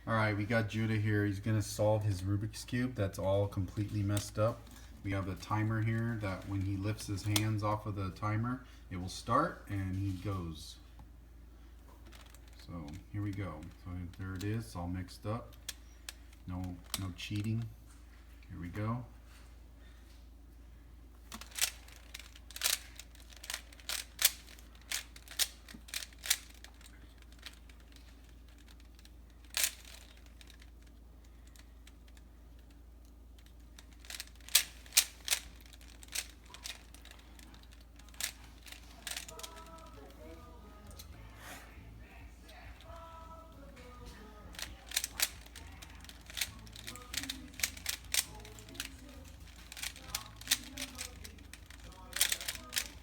Alright, we got Judah here. He's going to solve his Rubik's Cube that's all completely messed up. We have the timer here that when he lifts his hands off of the timer, it will start and he goes. So here we go. So there it is, all mixed up. No cheating. Here we go.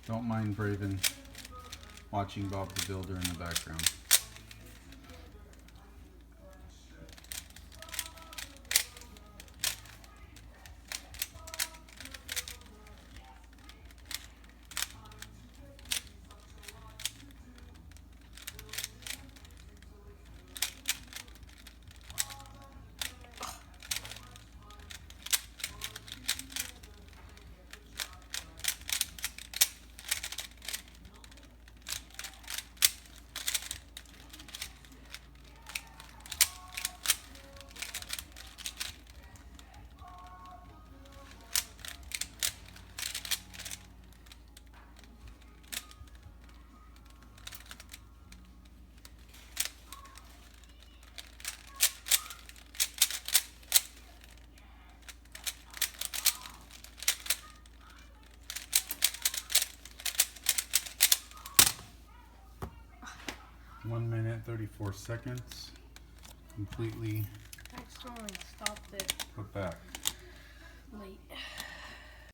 Don't mind Braven watching Bob the Builder in the background. One minute, 34 seconds. Completely I accidentally stopped it. put back.